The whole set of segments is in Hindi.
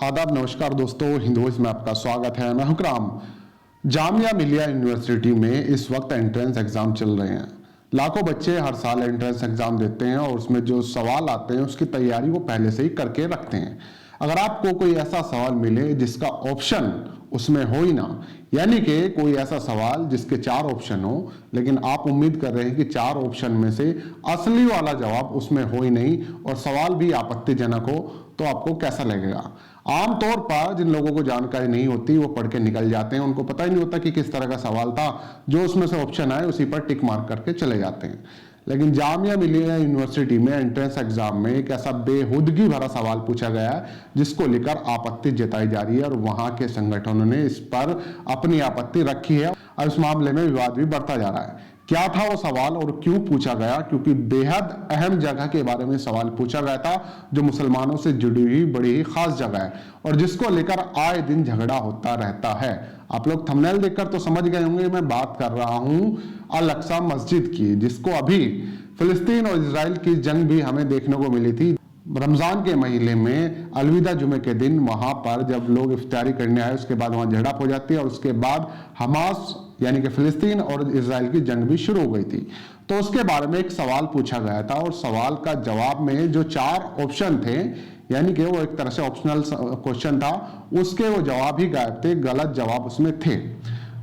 आदाब, नमस्कार दोस्तों, हिंदुइज्म में आपका स्वागत है। मैं हुक्राम। जामिया मिलिया यूनिवर्सिटी में इस वक्त एंट्रेंस एग्जाम चल रहे हैं। लाखों बच्चे हर साल एंट्रेंस एग्जाम देते हैं और उसमें जो सवाल आते हैं उसकी तैयारी वो पहले से ही करके रखते हैं। अगर आपको कोई ऐसा सवाल मिले जिसका ऑप्शन उसमें हो ही ना, यानी कि कोई ऐसा सवाल जिसके 4 ऑप्शन हो लेकिन आप उम्मीद कर रहे हैं कि 4 ऑप्शन में से असली वाला जवाब उसमें हो ही नहीं और सवाल भी आपत्तिजनक हो, तो आपको कैसा लगेगा? आमतौर पर जिन लोगों को जानकारी नहीं होती वो पढ़ के निकल जाते हैं, उनको पता ही नहीं होता कि किस तरह का सवाल था, जो उसमें से ऑप्शन आए उसी पर टिक मार्क करके चले जाते हैं। लेकिन जामिया मिलिया यूनिवर्सिटी में एंट्रेंस एग्जाम में एक ऐसा बेहुदगी भरा सवाल पूछा गया है जिसको लेकर आपत्ति जताई जा रही है और वहां के संगठनों ने इस पर अपनी आपत्ति रखी है और इस मामले में विवाद भी बढ़ता जा रहा है। क्या था वो सवाल और क्यों पूछा गया? क्योंकि बेहद अहम जगह के बारे में सवाल पूछा गया था जो मुसलमानों से जुड़ी हुई बड़ी ही खास जगह है और जिसको लेकर आए दिन झगड़ा होता रहता है। आप लोग थंबनेल देखकर तो समझ गए होंगे मैं बात कर रहा हूं अल अक्सा मस्जिद की, जिसको अभी फिलिस्तीन और इजराइल की जंग भी हमें देखने को मिली थी। रमजान के महीने में अलविदा जुमे के दिन वहां पर जब लोग इफ्तारी करने आए उसके बाद वहां झड़प हो जाती है और उसके बाद हमास यानी कि फिलिस्तीन और इजराइल की जंग भी शुरू हो गई थी। तो उसके बारे में एक सवाल पूछा गया था और सवाल का जवाब में जो 4 ऑप्शन थे, यानी कि वो एक तरह से ऑप्शनल क्वेश्चन था, उसके वो जवाब ही गायब थे, गलत जवाब उसमें थे।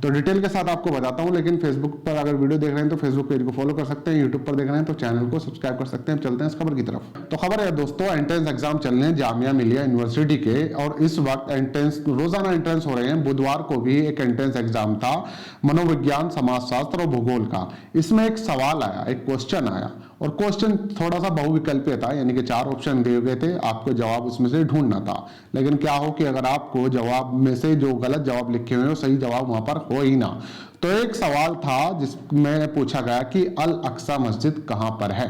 तो डिटेल के साथ आपको बताता हूं, लेकिन फेसबुक पर अगर वीडियो देख रहे हैं तो फेसबुक पेज को फॉलो कर सकते हैं, यूट्यूब पर देख रहे हैं तो चैनल को सब्सक्राइब कर सकते हैं। चलते हैं इस खबर की तरफ। तो खबर है दोस्तों, एंट्रेंस एग्जाम चल रहे हैं जामिया मिलिया यूनिवर्सिटी के और इस वक्त एंट्रेंस रोजाना एंट्रेंस हो रहे हैं। बुधवार को भी एक एंट्रेंस एग्जाम था मनोविज्ञान, समाजशास्त्र और भूगोल का। इसमें एक सवाल आया, एक क्वेश्चन आया और क्वेश्चन थोड़ा सा बहुविकल्पीय था, यानी कि 4 ऑप्शन दिए गए थे, आपको जवाब उसमें से ढूंढना था। लेकिन क्या हो कि अगर आपको जवाब में से जो गलत जवाब लिखे हुए हैं सही जवाब वहां पर हो ही ना। तो एक सवाल था जिसमें पूछा गया कि अल अक्सा मस्जिद कहां पर है।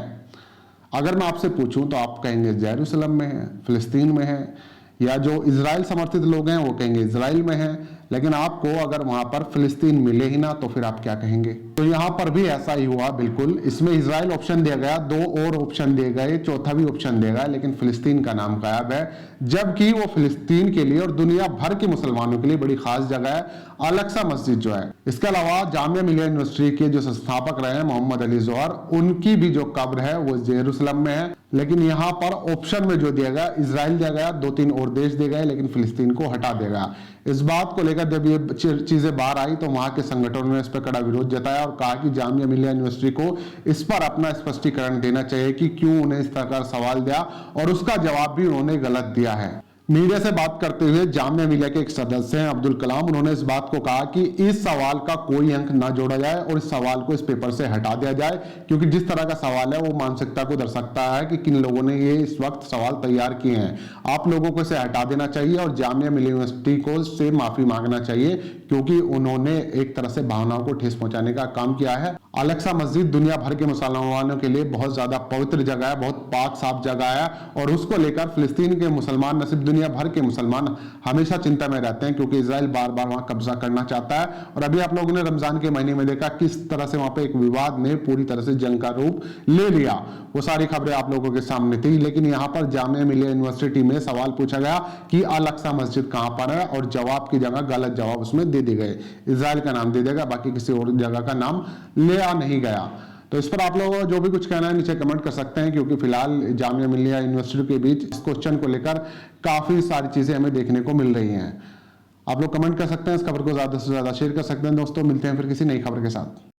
अगर मैं आपसे पूछूं तो आप कहेंगे जेरूसलम में है, फिलिस्तीन में है, या जो इजराइल समर्थित लोग हैं वो कहेंगे इजराइल में है। लेकिन आपको अगर वहां पर फिलिस्तीन मिले ही ना तो फिर आप क्या कहेंगे? तो यहां पर भी ऐसा ही हुआ बिल्कुल। इसमें इजराइल ऑप्शन दिया गया, 2 और ऑप्शन दिए गए, चौथा भी ऑप्शन दिया गया, लेकिन फिलिस्तीन का नाम गायब है, जबकि वो फिलिस्तीन के लिए और दुनिया भर के मुसलमानों के लिए बड़ी खास जगह है अल अक्सा मस्जिद जो है। इसके अलावा जामिया मिलिया यूनिवर्सिटी के जो संस्थापक रहे हैं मोहम्मद अली जोहर, उनकी भी जो कब्र है वो जेरूसलम में है। लेकिन यहाँ पर ऑप्शन में जो दिया गया इजराइल दिया गया, 2-3 और देश दिए गए, लेकिन फिलिस्तीन को हटा दिया गया। इस बात को लेकर जब ये चीजें बाहर आई तो वहां के संगठनों ने इस पर कड़ा विरोध जताया और कहा कि जामिया मिलिया यूनिवर्सिटी को इस पर अपना स्पष्टीकरण देना चाहिए कि क्यों उन्हें इस तरह का सवाल दिया और उसका जवाब भी उन्होंने गलत दिया है। मीडिया से बात करते हुए जामिया मिलिया के एक सदस्य हैं अब्दुल कलाम, उन्होंने इस बात को कहा कि इस सवाल का कोई अंक ना जोड़ा जाए और इस सवाल को इस पेपर से हटा दिया जाए, क्योंकि जिस तरह का सवाल है वो मानसिकता को दर्शाता है कि किन लोगों ने ये इस वक्त सवाल तैयार किए हैं। आप लोगों को इसे हटा देना चाहिए और जामिया मिलिया यूनिवर्सिटी को से माफी मांगना चाहिए, क्योंकि उन्होंने एक तरह से भावनाओं को ठेस पहुंचाने का काम किया है। अल अक्सा मस्जिद दुनिया भर के मुसलमानों के लिए बहुत ज्यादा पवित्र जगह है, बहुत पाक साफ जगह है और उसको लेकर फिलिस्तीन के मुसलमान, न सिर्फ दुनिया भर के मुसलमान हमेशा चिंता में रहते हैं, क्योंकि इजराइल बार बार वहां कब्जा करना चाहता है। और अभी आप लोगों ने रमजान के महीने में देखा किस तरह से वहां पे एक विवाद ने पूरी तरह से जंग का रूप ले लिया। वो सारी खबरें आप लोगों के सामने थी। लेकिन यहाँ पर जामिया मिलिया यूनिवर्सिटी में सवाल पूछा गया कि अल अक्सा मस्जिद कहां पर है और जवाब की जगह गलत जवाब उसमें दे दिए गए, इजराइल का नाम दे देगा, बाकी किसी और जगह का नाम लिया नहीं गया। तो इस पर आप लोगों को जो भी कुछ कहना है नीचे कमेंट कर सकते हैं, क्योंकि फिलहाल जामिया मिलिया यूनिवर्सिटी के बीच इस क्वेश्चन को लेकर काफी सारी चीजें हमें देखने को मिल रही हैं। आप लोग कमेंट कर सकते हैं, इस खबर को ज्यादा से ज्यादा शेयर कर सकते हैं। दोस्तों मिलते हैं फिर किसी नई खबर के साथ।